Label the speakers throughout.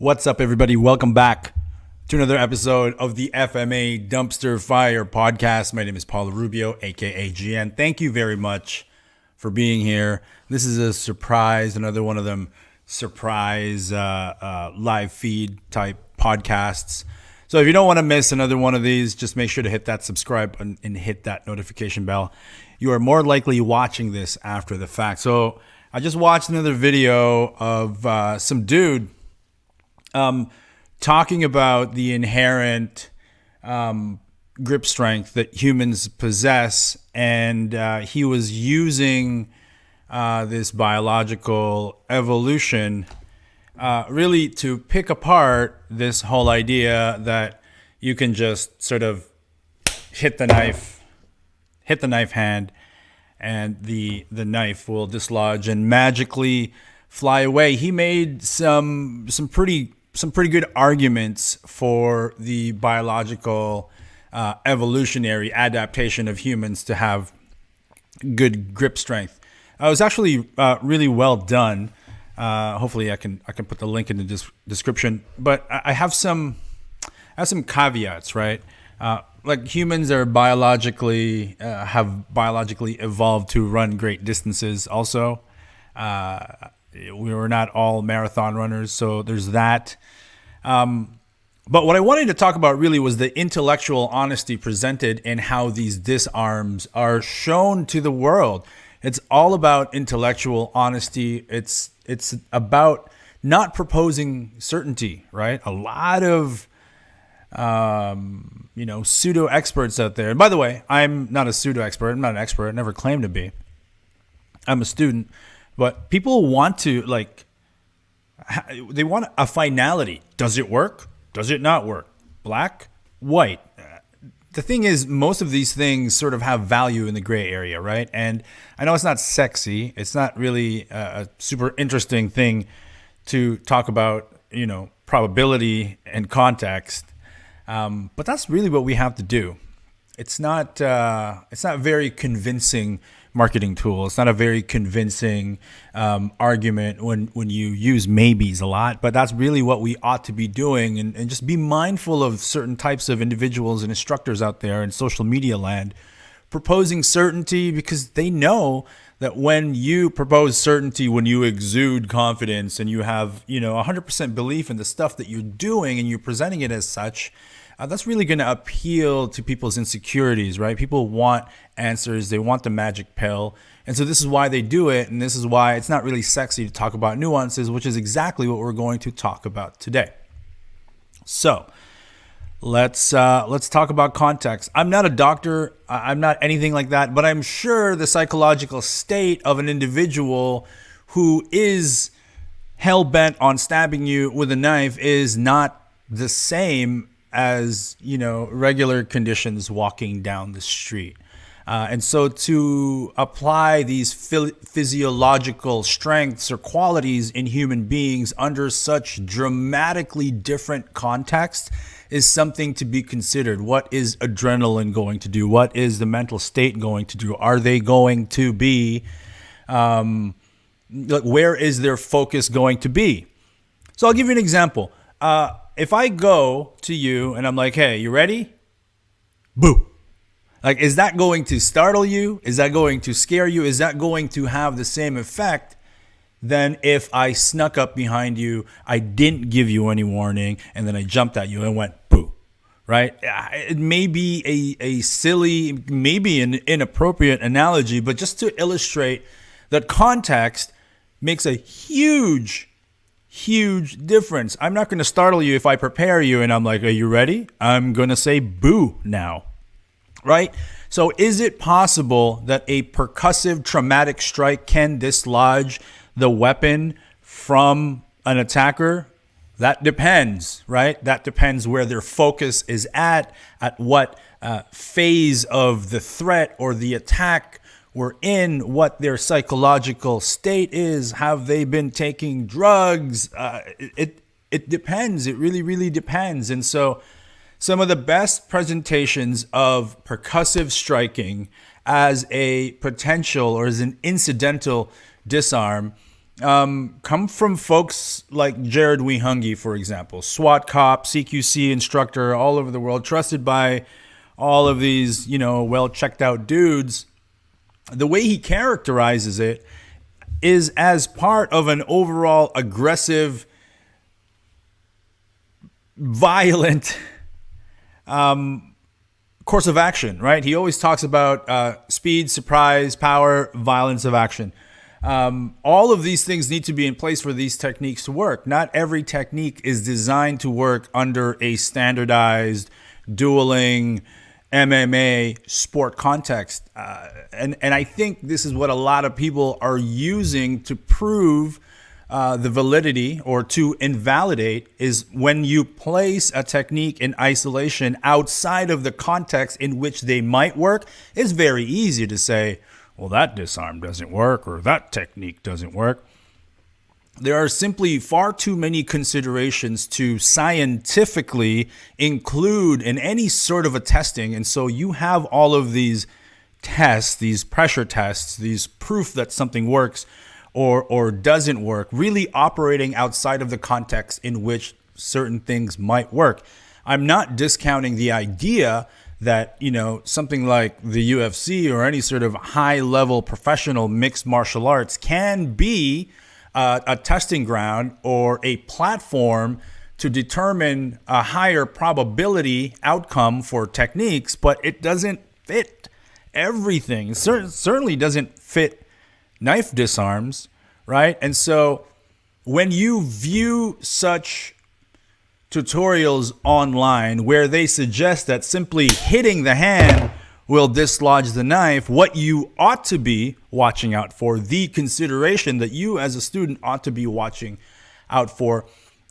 Speaker 1: What's up, everybody? Welcome back to another episode of the FMA Dumpster Fire podcast. My name is Paulo Rubio, aka GN. Thank you very much for being here. This is a surprise, another one of them surprise live feed type podcasts. So if you don't want to miss another one of these, just make sure to hit that subscribe and hit that notification bell. You are more likely watching this after the fact. So I just watched another video of some dude talking about the inherent grip strength that humans possess, and he was using this biological evolution really to pick apart this whole idea that you can just sort of hit the knife hand, and the knife will dislodge and magically fly away. He made some pretty good arguments for the biological evolutionary adaptation of humans to have good grip strength. It was actually really well done. Hopefully I can put the link in the description, but I have some caveats, right? Like humans are have biologically evolved to run great distances also. We were not all marathon runners, so there's that. But what I wanted to talk about really was the intellectual honesty presented in how these disarms are shown to the world. It's all about intellectual honesty. It's about not proposing certainty, right? A lot of pseudo experts out there. And by the way, I'm not a pseudo expert. I'm not an expert. I never claimed to be. I'm a student. But people want to, they want a finality. Does it work? Does it not work? Black? White? The thing is, most of these things sort of have value in the gray area, right? And I know it's not sexy. It's not really a super interesting thing to talk about, probability and context. But that's really what we have to do. It's not very convincing marketing tool. It's not a very convincing argument when you use maybes a lot, but that's really what we ought to be doing, and just be mindful of certain types of individuals and instructors out there in social media land proposing certainty, because they know that when you propose certainty, when you exude confidence and you have 100% belief in the stuff that you're doing and you're presenting it as such, that's really going to appeal to people's insecurities, right? People want answers. They want the magic pill. And so this is why they do it. And this is why it's not really sexy to talk about nuances, which is exactly what we're going to talk about today. So let's talk about context. I'm not a doctor. I'm not anything like that, but I'm sure the psychological state of an individual who is hell-bent on stabbing you with a knife is not the same as regular conditions walking down the street, and so to apply these physiological strengths or qualities in human beings under such dramatically different context is something to be considered. What is adrenaline going to do? What is the mental state going to do? Are they going to be where is their focus going to be? So I'll give you an example. If I go to you and I'm like, hey, you ready? Boo. Is that going to startle you? Is that going to scare you? Is that going to have the same effect than if I snuck up behind you, I didn't give you any warning, and then I jumped at you and went boo, right? It may be a silly, maybe an inappropriate analogy, but just to illustrate that context makes a huge difference. I'm not going to startle you if I prepare you and I'm like, are you ready? I'm going to say boo now, right? So is it possible that a percussive traumatic strike can dislodge the weapon from an attacker? That depends, right? That depends where their focus is at what phase of the threat or the attack we're in, what their psychological state is. Have they been taking drugs? It depends. It really depends. And so some of the best presentations of percussive striking as a potential or as an incidental disarm come from folks like Jared Weehungy, for example, SWAT cop, CQC instructor all over the world, trusted by all of these, well checked out dudes. The way he characterizes it is as part of an overall aggressive, violent course of action, right? He always talks about speed, surprise, power, violence of action. All of these things need to be in place for these techniques to work. Not every technique is designed to work under a standardized dueling MMA sport context. And I think this is what a lot of people are using to prove the validity or to invalidate, is when you place a technique in isolation outside of the context in which they might work. It's very easy to say, well, that disarm doesn't work or that technique doesn't work. There are simply far too many considerations to scientifically include in any sort of a testing. And so you have all of these tests, these pressure tests, these proof that something works or doesn't work, really operating outside of the context in which certain things might work. I'm not discounting the idea that, something like the UFC or any sort of high-level professional mixed martial arts can be a testing ground or a platform to determine a higher probability outcome for techniques, but it doesn't fit everything. It certainly doesn't fit knife disarms, right? And so when you view such tutorials online where they suggest that simply hitting the hand will dislodge the knife, what you ought to be watching out for, the consideration that you as a student ought to be watching out for,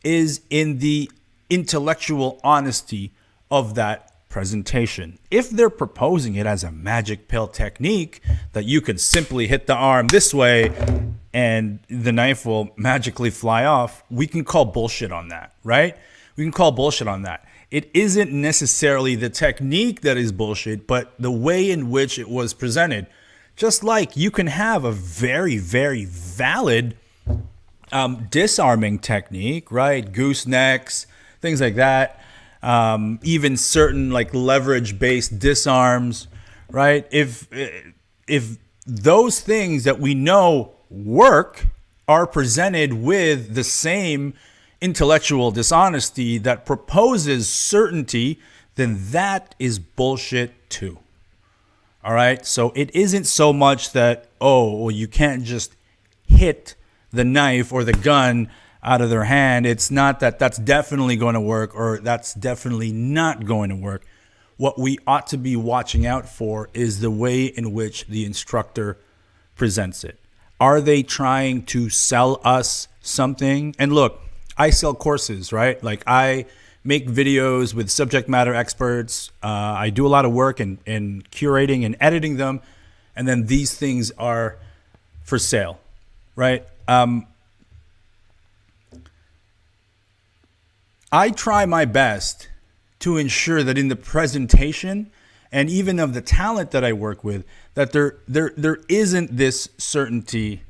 Speaker 1: is in the intellectual honesty of that presentation. If they're proposing it as a magic pill technique that you could simply hit the arm this way and the knife will magically fly off, we can call bullshit on that, right? We can call bullshit on that. It isn't necessarily the technique that is bullshit, but the way in which it was presented. Just like you can have a very, very valid disarming technique, right? Goosenecks, things like that. Even certain like leverage-based disarms, right? If those things that we know work are presented with the same intellectual dishonesty that proposes certainty, then that is bullshit too. All right? So it isn't so much that, well, you can't just hit the knife or the gun out of their hand. It's not that that's definitely going to work or that's definitely not going to work. What we ought to be watching out for is the way in which the instructor presents it. Are they trying to sell us something? And look, I sell courses, right? Like I make videos with subject matter experts. I do a lot of work in curating and editing them. And then these things are for sale, right? I try my best to ensure that in the presentation and even of the talent that I work with, that there isn't this certainty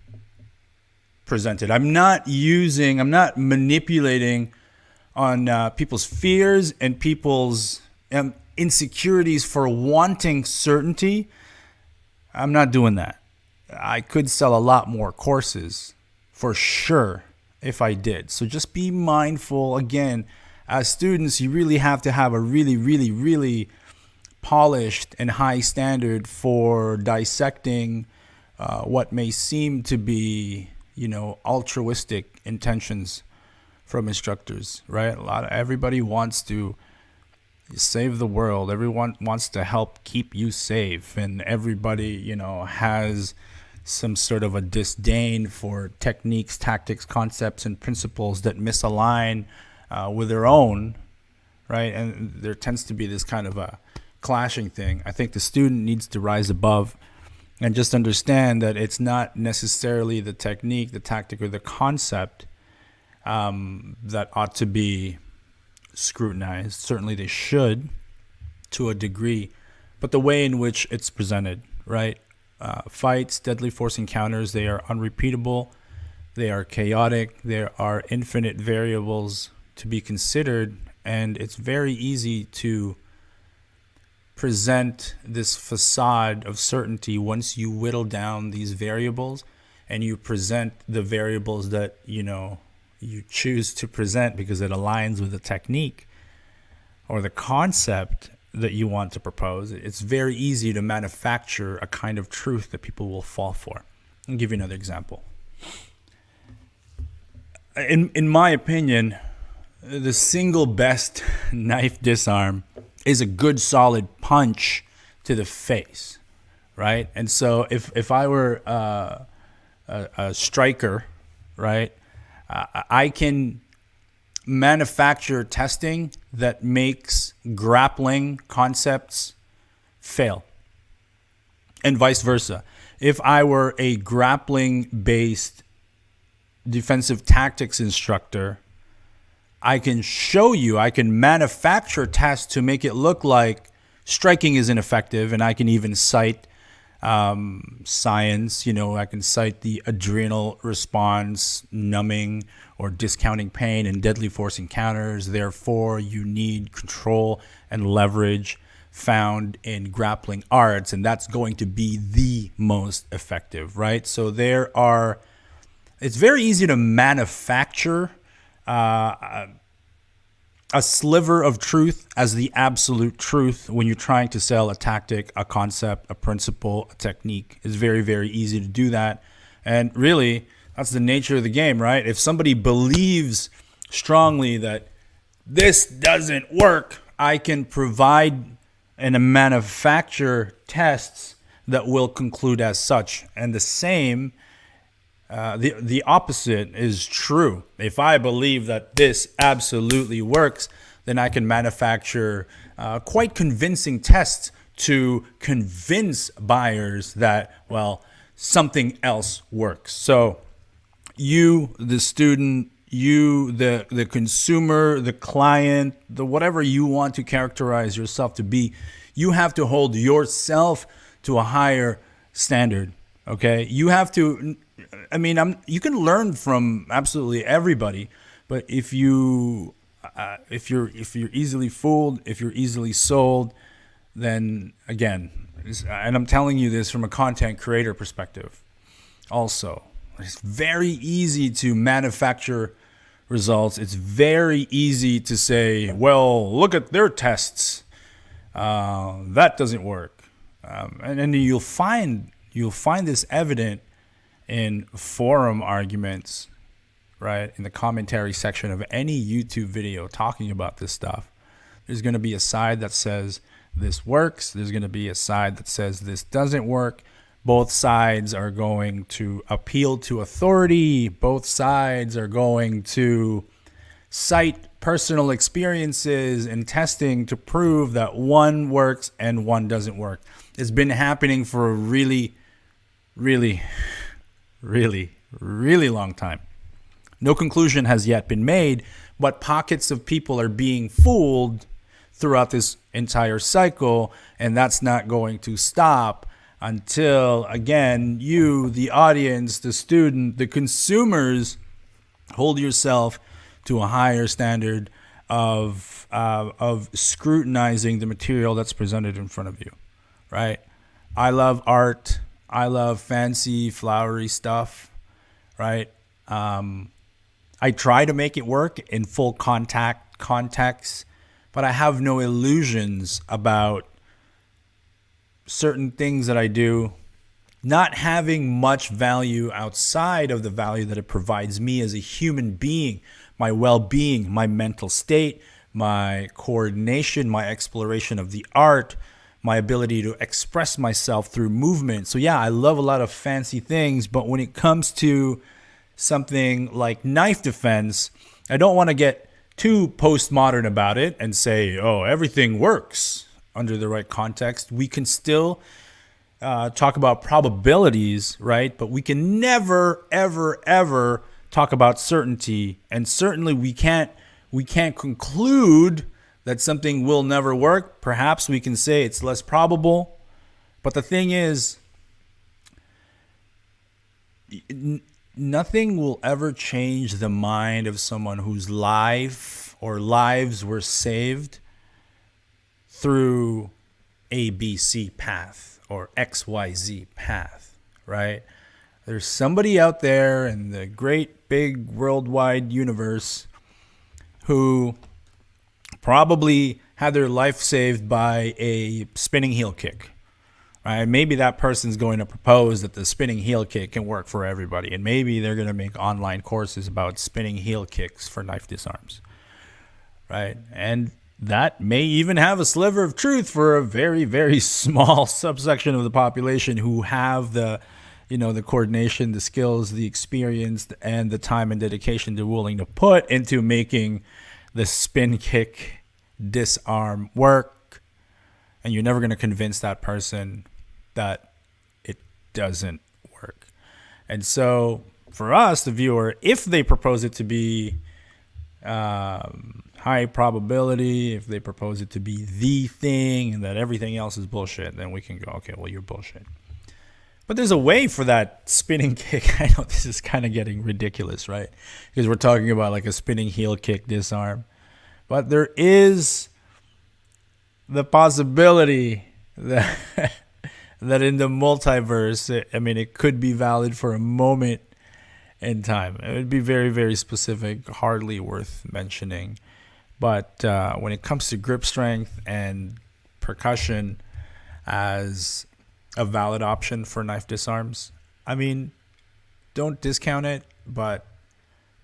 Speaker 1: presented. I'm not manipulating on people's fears and people's insecurities for wanting certainty. I'm not doing that. I could sell a lot more courses for sure if I did. So just be mindful. Again, as students, you really have to have a really, really, really polished and high standard for dissecting what may seem to be, altruistic intentions from instructors, right? Everybody wants to save the world. Everyone wants to help keep you safe, and everybody, has some sort of a disdain for techniques, tactics, concepts, and principles that misalign with their own, right? And there tends to be this kind of a clashing thing. I think the student needs to rise above and just understand that it's not necessarily the technique, the tactic, or the concept that ought to be scrutinized. Certainly they should to a degree, but the way in which it's presented, right? Fights, deadly force encounters, they are unrepeatable. They are chaotic. There are infinite variables to be considered, and it's very easy to present this facade of certainty once you whittle down these variables and you present the variables that you choose to present because it aligns with the technique or the concept that you want to propose. It's very easy to manufacture a kind of truth that people will fall for. I'll give you another example. In my opinion, the single best knife disarm is a good solid punch to the face, right? And so if I were a striker, right, I can manufacture testing that makes grappling concepts fail, and vice versa. If I were a grappling-based defensive tactics instructor, I can show you, I can manufacture tests to make it look like striking is ineffective, and I can even cite science. I can cite the adrenal response numbing or discounting pain in deadly force encounters. Therefore, you need control and leverage found in grappling arts, and that's going to be the most effective, right? So it's very easy to manufacture a sliver of truth as the absolute truth when you're trying to sell a tactic, a concept, a principle, a technique. It's very, very easy to do that. And really, that's the nature of the game, right? If somebody believes strongly that this doesn't work, I can provide and manufacture tests that will conclude as such. And the same the opposite is true. If I believe that this absolutely works, then I can manufacture quite convincing tests to convince buyers that, well, something else works. So you, the student, you, the consumer, the client, the whatever you want to characterize yourself to be, you have to hold yourself to a higher standard. Okay, you have to. You can learn from absolutely everybody, but if you're easily fooled, if you're easily sold, then again, and I'm telling you this from a content creator perspective. Also, it's very easy to manufacture results. It's very easy to say, well, look at their tests. That doesn't work, and then you'll find this evident in forum arguments, right? In the commentary section of any YouTube video talking about this stuff. There's going to be a side that says this works. There's going to be a side that says this doesn't work. Both sides are going to appeal to authority. Both sides are going to cite personal experiences and testing to prove that one works and one doesn't work. It's been happening for a really long time. No conclusion has yet been made, but pockets of people are being fooled throughout this entire cycle, and that's not going to stop until, again, you, the audience, the student, the consumers, hold yourself to a higher standard of scrutinizing the material that's presented in front of you, right? I love art. I love fancy, flowery stuff, right? I try to make it work in full context, but I have no illusions about certain things that I do not having much value outside of the value that it provides me as a human being, my well-being, my mental state, my coordination, my exploration of the art, my ability to express myself through movement. So yeah, I love a lot of fancy things, but when it comes to something like knife defense, I don't want to get too postmodern about it and say, oh, everything works under the right context. We can still talk about probabilities, right? But we can never, ever, ever talk about certainty. And certainly we can't conclude that something will never work. Perhaps we can say it's less probable. But the thing is, nothing will ever change the mind of someone whose life or lives were saved through ABC path or XYZ path, right? There's somebody out there in the great big worldwide universe who probably had their life saved by a spinning heel kick. Right? Maybe that person's going to propose that the spinning heel kick can work for everybody. And maybe they're going to make online courses about spinning heel kicks for knife disarms. Right? And that may even have a sliver of truth for a very, very small subsection of the population who have the, the coordination, the skills, the experience, and the time and dedication they're willing to put into making the spin kick disarm work. And you're never going to convince that person that it doesn't work. And so for us, the viewer, if they propose it to be high probability, if they propose it to be the thing and that everything else is bullshit, then we can go, okay, well, you're bullshit. But there's a way for that spinning kick. I know this is kind of getting ridiculous, right? Because we're talking about like a spinning heel kick disarm. But there is the possibility that that in the multiverse, it could be valid for a moment in time. It would be very, very specific, hardly worth mentioning. But when it comes to grip strength and percussion as a valid option for knife disarms, don't discount it, but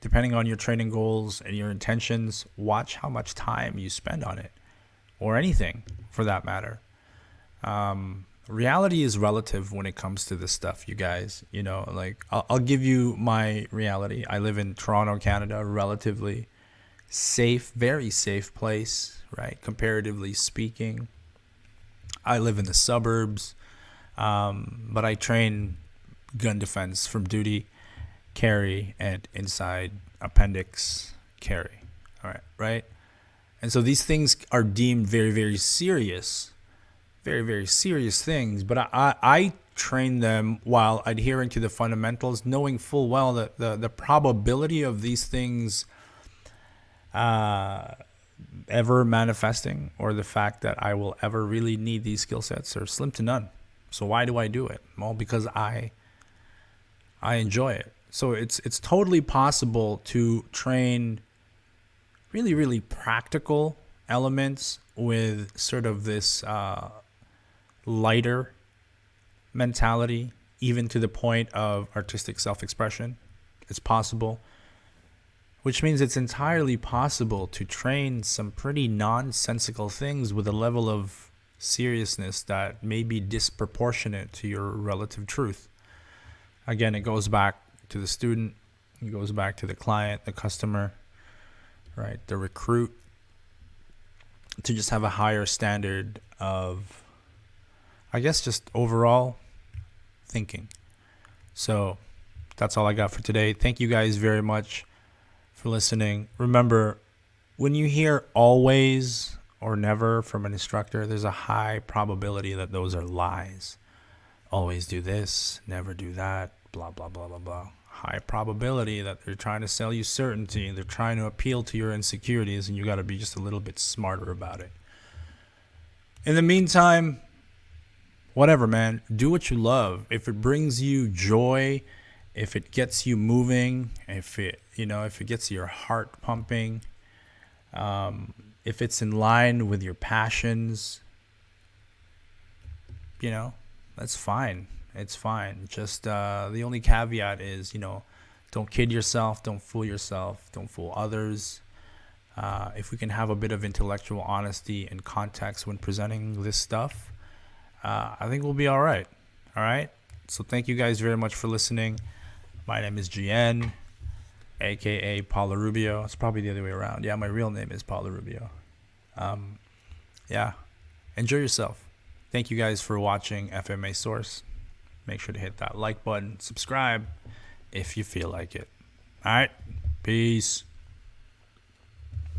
Speaker 1: depending on your training goals and your intentions, watch how much time you spend on it, or anything for that matter. Reality is relative when it comes to this stuff, you guys. I'll give you my reality. I live in Toronto, Canada, relatively safe, very safe place, right? Comparatively speaking. I live in the suburbs, but I train gun defense from duty, carry, and inside appendix carry. All right, right? And so these things are deemed very, very serious. Very, very serious things, but I train them while adhering to the fundamentals, knowing full well that the probability of these things ever manifesting, or the fact that I will ever really need these skill sets, are slim to none. So why do I do it? Well, because I enjoy it. So it's totally possible to train really, really practical elements with sort of this lighter mentality, even to the point of artistic self-expression. It's possible, which means it's entirely possible to train some pretty nonsensical things with a level of seriousness that may be disproportionate to your relative truth. Again, it goes back to the student, it goes back to the client, the customer, right, the recruit, to just have a higher standard of, I guess, just overall thinking. So that's all I got for today. Thank you guys very much for listening. Remember, when you hear always or never from an instructor, there's a high probability that those are lies. Always do this, never do that, blah, blah, blah, blah, blah. High probability that they're trying to sell you certainty, they're trying to appeal to your insecurities, and you got to be just a little bit smarter about it. In the meantime, whatever, man, do what you love. If it brings you joy, if it gets you moving, if it gets your heart pumping, if it's in line with your passions, that's fine. It's fine. Just the only caveat is, don't kid yourself, don't fool yourself, don't fool others. If we can have a bit of intellectual honesty and context when presenting this stuff, I think we'll be all right. All right. So thank you guys very much for listening. My name is GN, aka Paula Rubio. It's probably the other way around. Yeah, my real name is Paula Rubio. Yeah. Enjoy yourself. Thank you guys for watching FMA Source. Make sure to hit that like button, subscribe if you feel like it. All right. Peace.